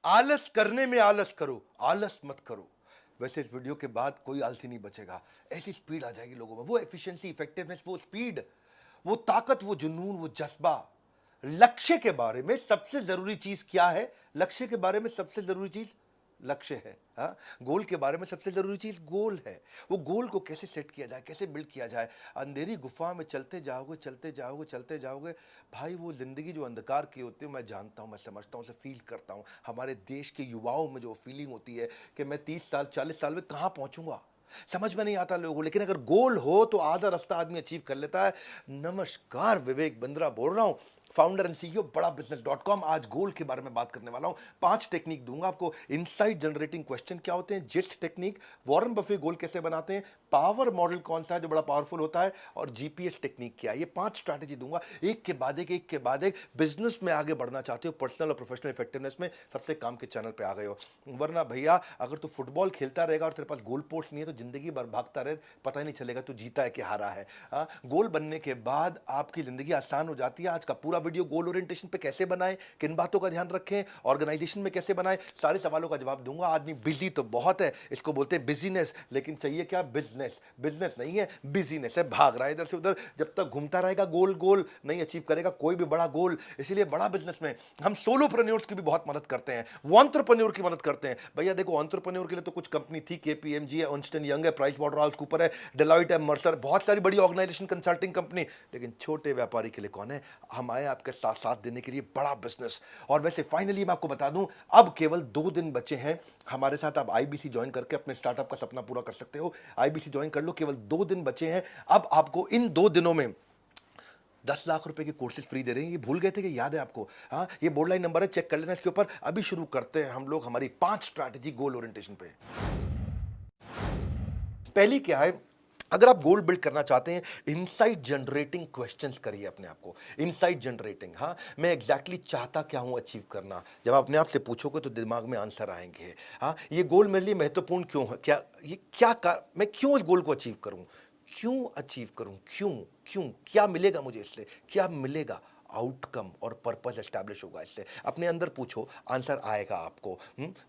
आलस करने में आलस करो, आलस मत करो। वैसे इस वीडियो के बाद कोई आलसी नहीं बचेगा। ऐसी स्पीड आ जाएगी लोगों में, वो एफिशिएंसी, इफेक्टिवनेस, वो स्पीड, वो ताकत, वो जुनून, वो जज्बा। लक्ष्य के बारे में सबसे जरूरी चीज क्या है? लक्ष्य के बारे में सबसे जरूरी चीज लक्ष्य है। हाँ, गोल के बारे में सबसे जरूरी चीज गोल है। वो गोल को कैसे सेट किया जाए, कैसे बिल्ड किया जाए। अंधेरी गुफा में चलते जाओगे, चलते जाओगे, चलते जाओगे भाई, वो जिंदगी जो अंधकार की होती है, मैं जानता हूं, मैं समझता हूं, उसे फील करता हूं। हमारे देश के युवाओं में जो फीलिंग होती है कि मैं 30 साल 40 साल में कहां पहुंचूंगा, समझ में नहीं आता लोगों को। लेकिन अगर गोल हो तो आधा रास्ता आदमी अचीव कर लेता है। नमस्कार, विवेक बिंद्रा बोल रहा हूं, फाउंडर एंड सीईओ बड़ा बिजनेस.com। आज गोल के बारे में बात करने वाला हूं। 5 टेक्निक दूंगा आपको। इनसाइट जनरेटिंग क्वेश्चन क्या होते हैं, जिस्ट टेक्निक, वॉरेन बफे गोल कैसे बनाते हैं, पावर मॉडल कौन सा है जो बड़ा पावरफुल होता है, और जीपीएस टेक्निक क्या है। ये 5 स्ट्रैटेजी दूंगा, एक के बाद एक, एक के बाद एक। बिजनेस में आगे बढ़ना चाहते हो, पर्सनल और प्रोफेशनल इफेक्टिवनेस में, सबसे काम के चैनल पे आ गए हो। वरना भैया अगर तू फुटबॉल खेलता रहेगा और तेरे पास गोल पोस्ट नहीं है तो जिंदगी भर भागता रहे, पता ही नहीं चलेगा तू जीता है कि हारा है। गोल बनने के बाद आपकी जिंदगी आसान हो जाती है। आज का पूरा वीडियो गोल ओरिएंटेशन पे कैसे बनाएं, किन बातों का ध्यान रखें, ऑर्गेनाइजेशन में कैसे बनाएं, सारे सवालों का जवाब दूंगा। आदमी बिजी तो बहुत है, इसको बोलते हैं बिजीनेस, लेकिन चाहिए क्या? बिजनेस। बिजनेस नहीं है, बिजीनेस है। भाग रहा है इधर से उधर, जब तक घूमता रहेगा गोल गोल नहीं अचीव करेगा कोई भी बड़ा गोल। इसीलिए बड़ा बिजनेस में हम सोलोप्रेन्योर्स की भी बहुत मदद करते हैं, वो एंटरप्रेन्योर की मदद करते हैं। भैया देखो, एंटरप्रेन्योर के लिए तो कुछ कंपनी थी, केपीएमजी है, अर्न्स्ट एंड यंग है, प्राइस वाटरहाउस कूपर है, डेलॉयट है, मर्सर, बहुत सारी बड़ी ऑर्गेनाइजेशन, कंसल्टिंग कंपनी। लेकिन छोटे व्यापारी के लिए कौन है? हम आए आपके साथ साथ देने के लिए, बड़ा बिजनेस। और वैसे फाइनली मैं आपको बता दूं, अब केवल 2 दिन बचे हैं हमारे साथ। आप आईबीसी ज्वाइन करके अपने स्टार्टअप का सपना पूरा कर सकते हो। आईबीसी ज्वाइन कर लो, केवल 2 दिन बचे हैं। अब आपको इन 2 दिनों में 10 लाख रुपए के कोर्सेज फ्री दे रहे हैं। ये भूल गए थे कि याद है आपको? हाँ, ये बोर्ड लाइन नंबर है, चेक कर लेना इसके ऊपर। अभी शुरू करते हैं हम लोग हमारी 5 स्ट्रैटेजी गोल ओरिएंटेशन पे। पहली क्या है? अगर आप गोल बिल्ड करना चाहते हैं, इनसाइट जनरेटिंग क्वेश्चंस करिए अपने आप को। इनसाइट जनरेटिंग, हाँ, मैं एग्जैक्टली चाहता क्या हूं अचीव करना। जब आप अपने आप से पूछोगे तो दिमाग में आंसर आएंगे। हाँ, ये गोल मेरे लिए महत्वपूर्ण क्यों है, क्या ये मैं क्यों इस गोल को अचीव करूं, क्यों अचीव करूं, क्यों क्यों क्या मिलेगा मुझे इससे, क्या मिलेगा, आउटकम और पर्पस एस्टैब्लिश होगा इससे। अपने अंदर पूछो, आंसर आएगा आपको।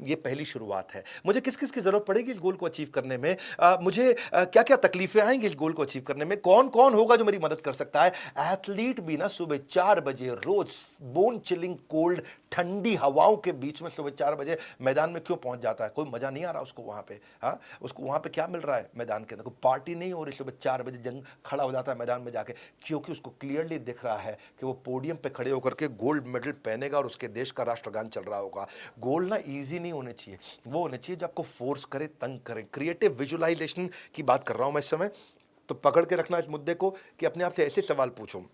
ये पहली शुरुआत है। मुझे किस किस की जरूरत पड़ेगी इस गोल को अचीव करने में, मुझे क्या क्या तकलीफें आएंगी इस गोल को अचीव करने में, कौन कौन होगा जो मेरी मदद कर सकता है। एथलीट भी ना सुबह 4 बजे रोज बोन चिलिंग कोल्ड ठंडी हवाओं के बीच में सुबह 4 बजे मैदान में क्यों पहुंच जाता है? कोई मजा नहीं आ रहा उसको वहां पे। हाँ, उसको वहां पे क्या मिल रहा है? मैदान के अंदर कोई पार्टी नहीं हो रही, सुबह 4 बजे जंग खड़ा हो जाता है मैदान में जाके, क्योंकि उसको क्लियरली दिख रहा है कि वो पोडियम पे खड़े होकर के गोल्ड मेडल पहनेगा और उसके देश का राष्ट्रगान चल रहा होगा। गोल ना इजी नहीं होने चाहिए, वो होने चाहिए जो आपको फोर्स करे, तंग करे। क्रिएटिव विजुअलाइजेशन की बात कर रहा हूं मैं इस समय। तो पकड़ के रखना इस मुद्दे को कि अपने आप से ऐसे सवाल पूछो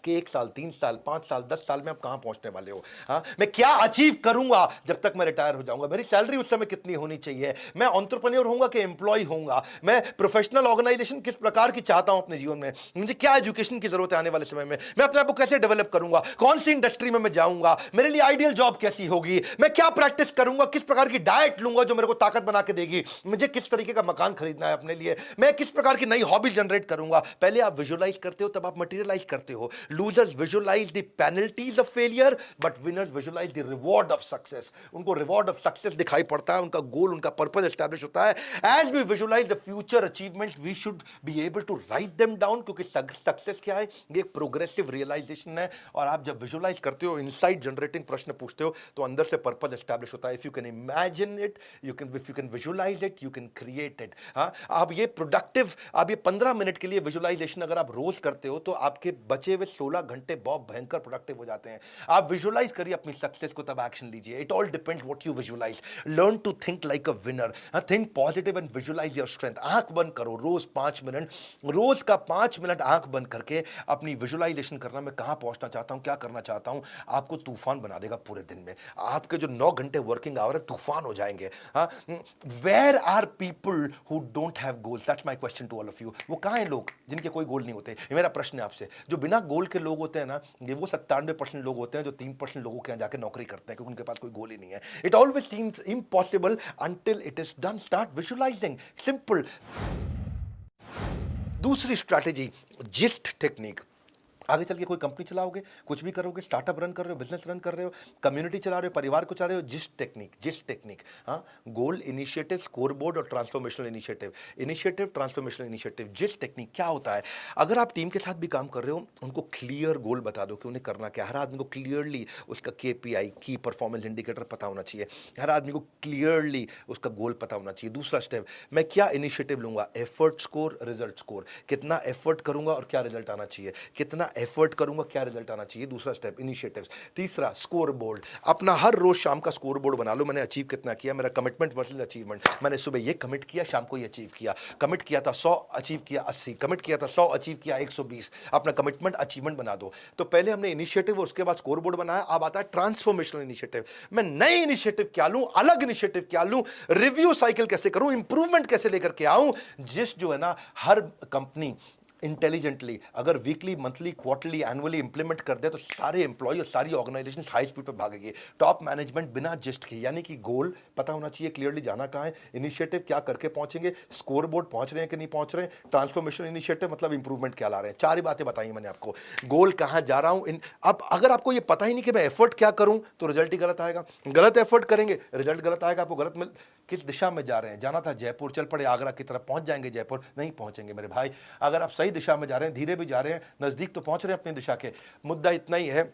कि 1 साल, 3 साल, 5 साल, 10 साल में आप कहां पहुंचने वाले हो। हाँ, मैं क्या अचीव करूंगा जब तक मैं रिटायर हो जाऊंगा, मेरी सैलरी उस समय कितनी होनी चाहिए, मैं एंटरप्रेन्योर होऊंगा कि एम्प्लॉय होऊंगा, मैं प्रोफेशनल ऑर्गेनाइजेशन किस प्रकार की चाहता हूं अपने जीवन में, मुझे क्या एजुकेशन की जरूरत है आने वाले समय में, मैं अपने आप को कैसे डेवलप करूंगा, कौन सी इंडस्ट्री में मैं जाऊंगा, मेरे लिए आइडियल जॉब कैसी होगी, मैं क्या प्रैक्टिस करूंगा, किस प्रकार की डाइट लूंगा जो मेरे को ताकत बना के देगी, मुझे किस तरीके का मकान खरीदना है अपने लिए, मैं किस प्रकार की नई हॉबी जनरेट करूंगा। पहले आप विजुअलाइज करते हो, तब आप मटेरियलाइज करते हो। Losers visualise the penalties of failure, but winners visualize the reward of success. उनको reward of success दिखाई पड़ता है, उनका गोल, उनका पर्पस एस्टैब्लिश होता है। As we visualize the future achievements, we should be able to write them down, क्योंकि success क्या है? ये एक प्रोग्रेसिव रियलाइजेशन है। और आप जब विजुअलाइज करते हो, इनसाइट जनरेटिंग प्रश्न पूछते हो, तो अंदर से पर्पस एस्टैब्लिश होता है। If you can imagine it, if you can visualise it, you can create it. हाँ, आप ये प्रोडक्टिव, आप ये 15 मिनट के लिए विजुअलाइजेशन अगर आप रोज करते हो तो आपके बचे हुए 16 घंटे बहुत भयंकर प्रोडक्टिव हो जाते हैं। आप विजुअलाइज करिए अपनी सक्सेस को, तब एक्शन लीजिए। It all depends what you visualise. Learn to think like a winner, think positive and visualise your strength. आंख बंद करो रोज 5 मिनट, रोज का 5 मिनट आंख बंद करके अपनी विजुअलाइजेशन करना, मैं कहां पहुंचना चाहता हूं, क्या करना चाहता हूं। आपको तूफान बना देगा पूरे दिन में। आपके जो 9 घंटे वर्किंग आवर है, तूफान हो जाएंगे। Where are people who don't have goals? That's my question to all of you. वो कहां हैं लोग जिनके कोई गोल नहीं होते? ये मेरा प्रश्न है आपसे। जो बिना गोल के लोग होते हैं ना, ये वो 97% लोग होते हैं जो 3% लोगों के यहाँ जाके नौकरी करते हैं, क्योंकि उनके पास कोई गोल ही नहीं है। It always seems impossible until it is done. Start visualising, simple. दूसरी स्ट्रैटेजी, जिस्ट टेक्निक। आगे चल के कोई कंपनी चलाओगे, कुछ भी करोगे, स्टार्टअप रन कर रहे हो, बिजनेस रन कर रहे हो, कम्युनिटी चला रहे हो, परिवार को चला रहे हो, जिस टेक्निक, हाँ, गोल, इनिशिएटिव, स्कोर बोर्ड और ट्रांसफॉर्मेशनल ट्रांसफॉर्मेशनल इनिशिएटिव, जिस टेक्निक क्या होता है, अगर आप टीम के साथ भी काम कर रहे हो, उनको क्लियर गोल बता दो कि उन्हें करना क्या। हर आदमी को क्लियरली उसका KPI, की परफॉर्मेंस इंडिकेटर पता होना चाहिए। हर आदमी को क्लियरली उसका गोल पता होना चाहिए। दूसरा स्टेप, मैं क्या इनिशिएटिव लूंगा, एफर्ट स्कोर, रिजल्ट स्कोर, कितना एफर्ट करूंगा और क्या रिजल्ट आना चाहिए, कितना एफर्ट करूंगा क्या रिजल्ट आना चाहिए। दूसरा स्टेप इनिशिएटिव्स। तीसरा स्कोर बोर्ड, अपना हर रोज शाम का स्कोर बोर्ड बना लो। मैंने अचीव कितना किया, मेरा कमिटमेंट वर्सेस अचीवमेंट। मैंने सुबह ये कमिट किया, शाम को ये अचीव किया। कमिट किया था 100, अचीव किया 80। कमिट किया था 100, अचीव किया 120। अपना कमिटमेंट अचीवमेंट बना दो। तो पहले हमने इनिशिएटिव और उसके बाद स्कोर बोर्ड बनाया। अब आता है ट्रांसफॉर्मेशनल इनिशिएटिव। मैं नए इनिशिएटिव क्या लूं, अलग इनिशिएटिव क्या लूं, रिव्यू साइकिल कैसे करूं, इंप्रूवमेंट कैसे लेकर के आऊं। जिस जो है ना, हर कंपनी इंटेलिजेंटली अगर weekly, monthly, quarterly, annually implement कर दे तो सारे एम्प्लॉय और सारी ऑर्गेनाइजेशन हाई स्पीड पे भागेगी। टॉप मैनेजमेंट बिना जिस्ट के, यानी कि गोल पता होना चाहिए, क्लियरली जाना कहाँ है, इनिशिएटिव क्या करके पहुंचेंगे, स्कोर बोर्ड पहुंच रहे हैं कि नहीं पहुंच रहे हैं, ट्रांसफॉर्मेशन इनिशिएटिव मतलब इंप्रूवमेंट क्या ला रहे हैं। चार ही बातें बताई मैंने आपको। गोल कहाँ जा रहा हूं, अब अगर आपको ये पता ही नहीं कि मैं एफर्ट क्या करूं तो रिजल्ट ही गलत आएगा। गलत एफर्ट करेंगे, रिजल्ट गलत आएगा। आपको गलत मिल, किस दिशा में जा रहे हैं, जाना था जयपुर, चल पड़े आगरा की तरफ, पहुंच जाएंगे जयपुर, नहीं पहुंचेंगे मेरे भाई। अगर आप सही दिशा में जा रहे हैं, धीरे भी जा रहे हैं, नजदीक तो पहुंच रहे हैं अपनी दिशा के। मुद्दा इतना ही है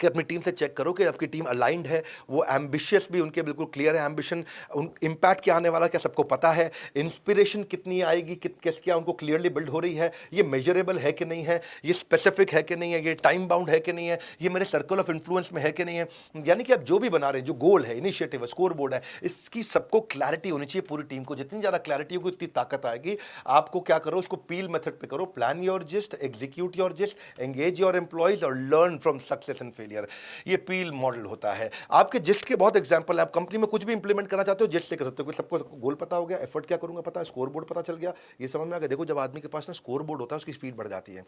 कि अपनी टीम से चेक करो कि आपकी टीम अलाइंड है, वो एम्बिशियस भी उनके बिल्कुल क्लियर है एम्बिशन, उन इम्पैक्ट क्या आने वाला क्या सबको पता है, इंस्पिरेशन कितनी आएगी, क्या उनको क्लियरली बिल्ड हो रही है, ये मेजरेबल है कि नहीं है, ये स्पेसिफिक है कि नहीं है, ये टाइम बाउंड है कि नहीं है, ये मेरे सर्कल ऑफ इन्फ्लुएंस में है कि नहीं है। यानी कि आप जो भी बना रहे हैं, जो गोल है, इनिशिएटिव है, स्कोर बोर्ड है, इसकी सबको क्लैरिटी होनी चाहिए पूरी टीम को। जितनी ज़्यादा क्लैरिटी होगी उतनी ताकत आएगी। आपको क्या करो, उसको पील मेथड पे करो, plan your gist, execute your gist, engage your employees और learn from success and failure. ये पील मॉडल होता है। आपके जिस्ट के बहुत एग्जांपल है। आप कंपनी में कुछ भी इंप्लीमेंट करना चाहते हो, जिस्ट से कर सकते हो। सबको गोल पता हो गया, एफर्ट क्या करूंगा पता है, स्कोर बोर्ड पता चल गया, ये समझ में आ गया। देखो, जब आदमी के पास ना स्कोर बोर्ड होता है, उसकी स्पीड बढ़ जाती है।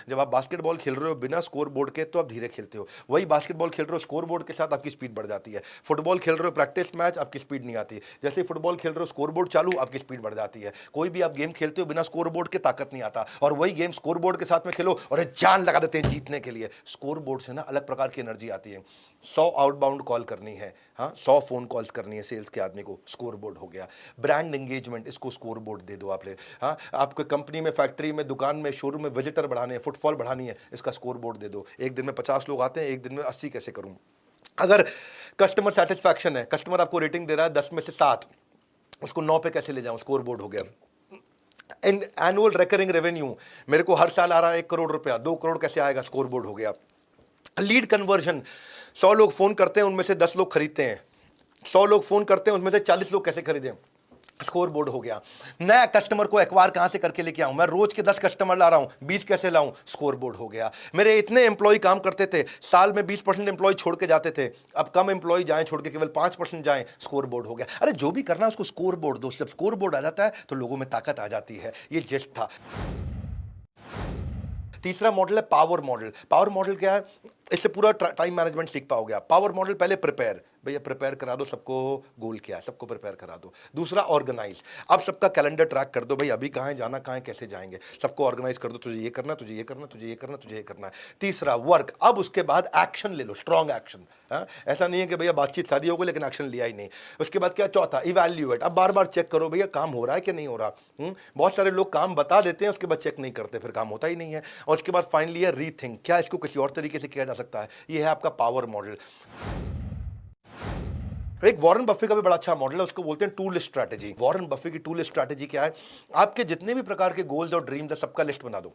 जब आप बास्केटबॉल खेल रहे हो बिना स्कोर बोर्ड के तो आप धीरे खेलते हो, वही बास्केटबॉल खेल रहे हो स्कोर बोर्ड के साथ, आपकी स्पीड बढ़ जाती है। फुटबॉल खेल रहे हो प्रैक्टिस मैच, आपकी स्पीड नहीं आती। जैसे ही फुटबॉल खेल रहे हो, स्कोर बोर्ड चालू, आपकी स्पीड बढ़ जाती है। कोई भी आप गेम खेलते हो बिना स्कोर बोर्ड के, ताकत नहीं आता। और वही गेम स्कोर बोर्ड के साथ में खेलो और जान लगा देते हैं जीतने के लिए। स्कोर बोर्ड से ना अलग प्रकार की एनर्जी आती है। 100 आउटबाउंड कॉल करनी है, हाँ, 100 फोन कॉल्स करनी है सेल्स के आदमी को, स्कोर बोर्ड हो गया। ब्रांड एंगेजमेंट, इसको स्कोर बोर्ड दे दो आप ले। हाँ, आपको कंपनी में, फैक्ट्री में, दुकान में, शोरूम में विजिटर बढ़ाने हैं, फुटफॉल बढ़ानी है, इसका स्कोर बोर्ड दे दो। एक दिन में 50 लोग आते हैं, एक दिन में 80 कैसे करूं। अगर कस्टमर सेटिस्फैक्शन है, कस्टमर आपको रेटिंग दे रहा है 10 में से 7, उसको 9 पे कैसे ले जाऊं, स्कोर बोर्ड हो गया। एनुअल रिकरिंग रेवेन्यू, मेरे को हर साल आ रहा है 1 करोड़ रुपया, 2 करोड़ कैसे आएगा, स्कोर बोर्ड हो गया। लीड कन्वर्जन, 100 लोग फोन करते हैं, उनमें से 10 लोग खरीदते हैं। 100 लोग फोन करते हैं, उनमें से 40 लोग कैसे खरीदें, स्कोर बोर्ड हो गया। नया कस्टमर को एक्वायर कहां से करके लेके आऊं, मैं रोज के 10 कस्टमर ला रहा हूं, 20 कैसे लाऊं, स्कोर बोर्ड हो गया। मेरे इतने एम्प्लॉय काम करते थे, साल में 20% एम्प्लॉय छोड़ के जाते थे, अब कम एम्प्लॉय जाएं, छोड़ के केवल 5% जाएं, स्कोर बोर्ड हो गया। अरे जो भी करना है उसको स्कोर बोर्ड दो। जब स्कोर बोर्ड आ जाता है तो लोगों में ताकत आ जाती है। ये जेस्ट था। तीसरा मॉडल है पावर मॉडल। पावर मॉडल क्या है, इससे पूरा टाइम मैनेजमेंट सीख पाओगे आप। पावर मॉडल, पहले प्रिपेयर, भैया प्रिपेयर करा दो सबको, गोल क्या है सबको प्रिपेयर करा दो। दूसरा ऑर्गेनाइज, अब सबका कैलेंडर ट्रैक कर दो, भाई अभी कहाँ है, जाना कहाँ है, कैसे जाएंगे, सबको ऑर्गेनाइज कर दो, तुझे ये करना, तुझे ये करना, तुझे ये करना, तुझे ये करना है। तीसरा वर्क, अब उसके बाद एक्शन ले लो, स्ट्रॉन्ग एक्शन। ऐसा नहीं है कि भैया बातचीत सारी हो गई लेकिन एक्शन लिया ही नहीं। उसके बाद क्या, चौथा इवैल्यूएट, अब बार बार चेक करो भैया काम हो रहा है कि नहीं हो रहा। बहुत सारे लोग काम बता देते हैं, उसके बाद चेक नहीं करते, फिर काम होता ही नहीं है। और उसके बाद फाइनली है रीथिंक, क्या इसको किसी और तरीके से किया जा सकता है। ये है आपका पावर मॉडल। एक वॉरेन बफे का भी बड़ा अच्छा मॉडल है, उसको बोलते हैं टूल स्ट्रैटेजी। वॉरेन बफे की टूल स्ट्रैटेजी क्या है, आपके जितने भी प्रकार के गोल्स और ड्रीम्स है सबका लिस्ट बना दो।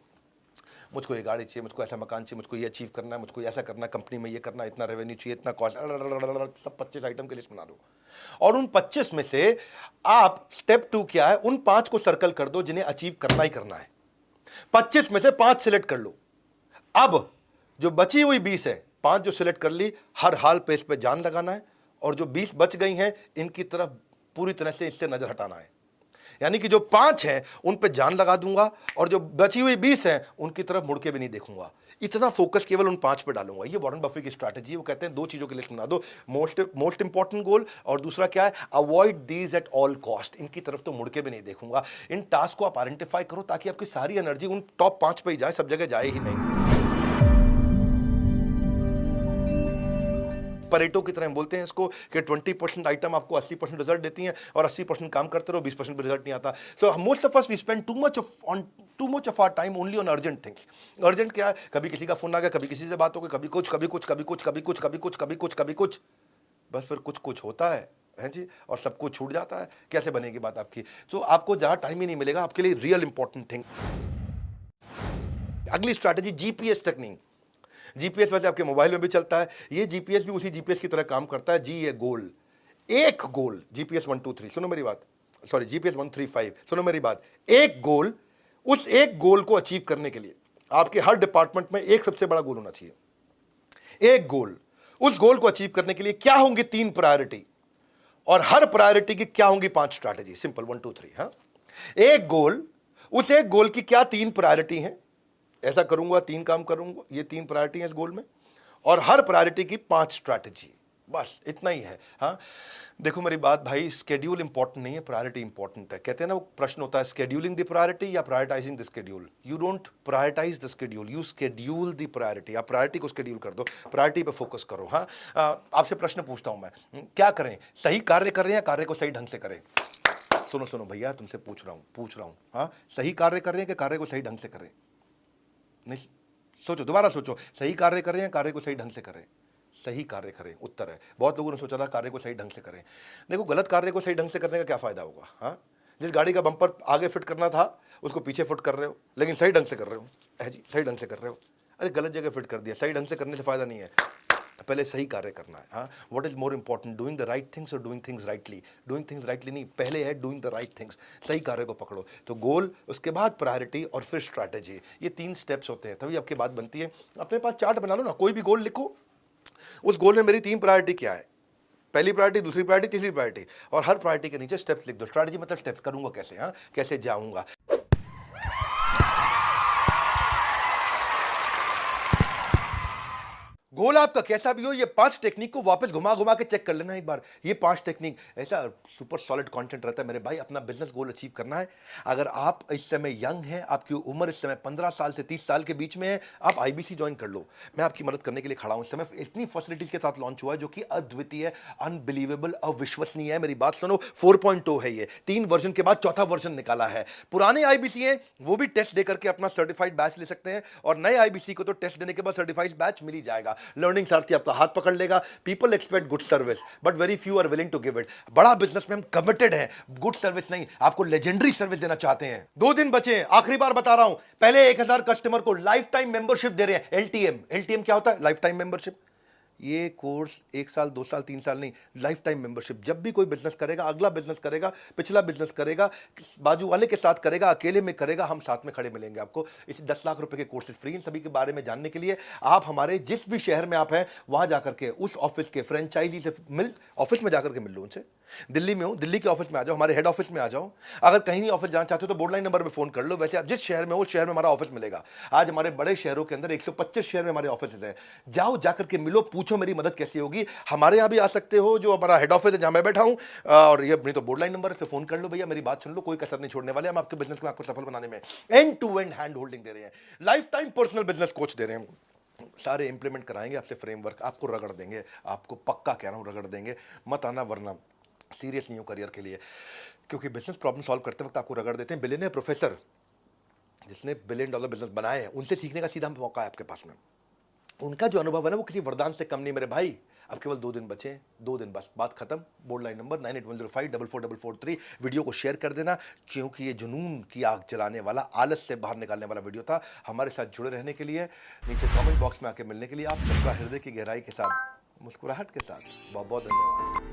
मुझको ये गाड़ी चाहिए, मुझको ऐसा मकान चाहिए, मुझको ये अचीव करना है, मुझको ऐसा करना है, कंपनी में ये करना है, इतना रेवेन्यू चाहिए, इतना कॉस्ट, सब 25 आइटम की लिस्ट बना दो। और उन 25 में से आप स्टेप 2 क्या है, उन 5 को सर्कल कर दो जिन्हें अचीव करना ही करना है। 25 में से 5 सिलेक्ट कर लो। अब जो बची हुई 20 है, 5 जो सिलेक्ट कर ली, हर हाल पे इस पे जान लगाना है, और जो 20 बच गई हैं इनकी तरफ पूरी तरह से इससे नजर हटाना है। यानी कि जो 5 हैं उन पे जान लगा दूंगा, और जो बची हुई 20 हैं उनकी तरफ मुड़ के भी नहीं देखूंगा। इतना फोकस केवल उन 5 पे डालूंगा। ये वॉरेन बफे की स्ट्रैटेजी है। वो कहते हैं 2 चीजों की लिस्ट बना दो, मोस्ट इंपॉर्टेंट गोल, और दूसरा क्या है, avoid these at all cost. इनकी तरफ तो मुड़ के भी नहीं देखूंगा। इन टास्क को आप आइडेंटिफाई करो ताकि आपकी सारी एनर्जी उन टॉप 5 पे ही जाए, सब जगह जाए ही नहीं। परेटो की तरह हम बोलते हैं इसको कि 20% आइटम आपको 80% रिजल्ट देती हैं और 80% काम करते रहो, 20% भी रिजल्ट नहीं आता। So most of us we spend too much of our time only on urgent things. Urgent क्या है? कभी किसी का फोन आ गया, कभी किसी से बात हो गई, कभी कुछ कभी कुछ कभी कुछ कभी कुछ कभी कुछ कभी कुछ कभी कुछ, बस फिर कुछ कुछ होता है जी, और सब कुछ छूट जाता है। कैसे बनेगी बात आपकी? तो आपको जहां टाइम ही नहीं मिलेगा आपके लिए रियल इंपॉर्टेंट थिंग। अगली स्ट्रैटेजी जीपीएस टेक्निक। जीपीएस वैसे आपके मोबाइल में भी चलता है, ये जीपीएस भी उसी जीपीएस की तरह काम करता है जी। ये गोल, एक गोल, जीपीएस 123, सुनो मेरी बात, सॉरी जीपीएस 135, सुनो मेरी बात। एक गोल, उस एक गोल को अचीव करने के लिए आपके हर डिपार्टमेंट में एक सबसे बड़ा गोल होना चाहिए। एक गोल, उस गोल को अचीव करने के लिए क्या होंगी 3 प्रायोरिटी, और हर प्रायोरिटी की क्या होंगी 5 स्ट्रैटेजी। सिंपल 1 2 3। हाँ, एक गोल, उस एक गोल की क्या 3 प्रायोरिटी हैं, ऐसा करूंगा 3 काम करूंगा, ये 3 प्रायोरिटी है इस गोल में, और हर प्रायोरिटी की 5 स्ट्रैटेजी, बस इतना ही है। हाँ, देखो मेरी बात भाई, स्केड्यूल इंपॉर्टेंट नहीं है, प्रायोरिटी इंपॉर्टेंट है। कहते हैं ना, वो प्रश्न होता है स्केड्यूलिंग द प्रायोरिटी या prioritising the schedule. You don't prioritise the schedule, you schedule the priority. आप प्रायोरिटी को स्केड्यूल कर दो, प्रायोरिटी पे फोकस करो। हाँ, आपसे प्रश्न पूछता हूं मैं, क्या करें? सही कार्य कर रहे हैं या कार्य को सही ढंग से करें? सुनो सुनो भैया, तुमसे पूछ रहा हूं। हाँ, सही कार्य कर रहे हैं कि कार्य को सही ढंग से करें? नहीं, सोचो, दोबारा सोचो, सही कार्य करें या कार्य को सही ढंग से करें? सही कार्य करें, उत्तर है। बहुत लोगों ने सोचा था कार्य को सही ढंग से करें। देखो, गलत कार्य को सही ढंग से करने का क्या फायदा होगा? हाँ, जिस गाड़ी का बम्पर आगे फिट करना था उसको पीछे फिट कर रहे हो, लेकिन सही ढंग से कर रहे हो। है जी, सही ढंग से कर रहे हो, अरे गलत जगह फिट कर दिया। सही ढंग से करने से फायदा नहीं है, पहले सही कार्य करना है। हाँ, what is more important, doing the right things और doing things rightly? Doing things rightly नहीं, पहले है डूइंग द राइट थिंग्स। सही कार्य को पकड़ो। तो गोल, उसके बाद प्रायोरिटी और फिर स्ट्रैटेजी, ये 3 स्टेप्स होते हैं, तभी आपकी बात बनती है। अपने पास चार्ट बना लो ना, कोई भी गोल लिखो, उस गोल में मेरी 3 प्रायोरिटी क्या है, पहली प्रायोरिटी, दूसरी प्रायोरिटी, तीसरी प्रायोरिटी, और हर प्रायोरिटी के नीचे स्टेप्स लिख दो। स्ट्रैटेजी मतलब स्टेप्स, करूंगा कैसे, हाँ कैसे जाऊंगा। गोल आपका कैसा भी हो, ये 5 टेक्निक को वापस घुमा घुमा के चेक कर लेना एक बार। ये 5 टेक्निक, ऐसा सुपर सॉलिड कंटेंट रहता है मेरे भाई। अपना बिजनेस गोल अचीव करना है, अगर आप इस समय यंग हैं, आपकी उम्र इस समय 15 साल से 30 साल के बीच में है, आप आईबीसी ज्वाइन कर लो। मैं आपकी मदद करने के लिए खड़ा हूं। इस समय इतनी फैसिलिटीज के साथ लॉन्च हुआ है जो कि अद्वितीय, अनबिलीवेबल, अविश्वसनीय है। मेरी बात सुनो, 4.0 है ये, 3 वर्जन के बाद चौथा वर्जन निकाला है। पुराने आईबीसी हैं वो भी टेस्ट देकर के अपना सर्टिफाइड बैच ले सकते हैं, और नए आईबीसी को तो टेस्ट देने के बाद सर्टिफाइड बैच मिल ही जाएगा। लर्निंग सारथी आपका हाथ पकड़ लेगा। People expect good service but very few are willing to give it. बड़ा बिजनेस में हम कमिटेड हैं, गुड सर्विस नहीं, आपको लेजेंडरी सर्विस देना चाहते हैं। 2 दिन बचे हैं, आखिरी बार बता रहा हूं, पहले 1000 कस्टमर को लाइफ टाइम मेंबरशिप दे रहे हैं। एलटीएम क्या होता है? Life time membership. ये कोर्स 1 साल 2 साल 3 साल नहीं, लाइफ टाइम मेंबरशिप। जब भी कोई बिजनेस करेगा, अगला बिजनेस करेगा, पिछला बिजनेस करेगा, बाजू वाले के साथ करेगा, अकेले में करेगा, हम साथ में खड़े मिलेंगे आपको। इस 10 लाख रुपए के कोर्सेज फ्री। इन सभी के बारे में जानने के लिए आप हमारे जिस भी शहर में आप हैं वहां जाकर के उस ऑफिस के फ्रेंचाइजी से ऑफिस में जाकर के मिल लो उनसे। दिल्ली में हो, दिल्ली के ऑफिस में आ जाओ, हमारे हेड ऑफिस में आ जाओ। अगर कहीं नहीं ऑफिस जाना चाहते हो तो बोर्ड लाइन नंबर पे फोन कर लो। वैसे आप जिस शहर में हो उस शहर में हमारा ऑफिस मिलेगा। आज हमारे बड़े शहरों के अंदर 125 शहर में हमारे ऑफिस हैं। जाओ, जाकर के मिलो, पूछो मेरी मदद कैसी होगी। हमारे यहाँ भी आ सकते हो, जो हमारा हेड ऑफिस है जहां मैं बैठा हूं, और ये नहीं तो बोर्ड लाइन नंबर पे फोन कर लो। भैया मेरी बात सुन लो, कोई कसर नहीं छोड़ने वाले। हम आपके बिजनेस को आपको सफल बनाने में end to end hand holding दे रहे हैं, lifetime personal business coach दे रहे हैं। सारे इंप्लीमेंट कराएंगे आपसे, फ्रेमवर्क आपको रगड़ देंगे, आपको पक्का कह रहा हूं रगड़ देंगे। मत आना वरना सीरियस नहीं हो करियर के लिए, क्योंकि बिजनेस प्रॉब्लम सॉल्व करते वक्त आपको रगड़ देते हैं। बिलियनियर प्रोफेसर जिसने $1 बिलियन बिजनेस बनाए हैं, उनसे सीखने का सीधा मौका है आपके पास में। उनका जो अनुभव है ना, वो किसी वरदान से कम नहीं मेरे भाई। अब केवल 2 दिन बचे हैं, 2 दिन बस, बात खत्म। Board line number 9810544443। वीडियो को शेयर कर देना, क्योंकि ये जुनून की आग जलाने वाला, आलस से बाहर निकालने वाला वीडियो था। हमारे साथ जुड़े रहने के लिए, नीचे कमेंट बॉक्स में आके मिलने के लिए, आप सबका हृदय की गहराई के साथ, मुस्कुराहट के साथ बहुत बहुत धन्यवाद।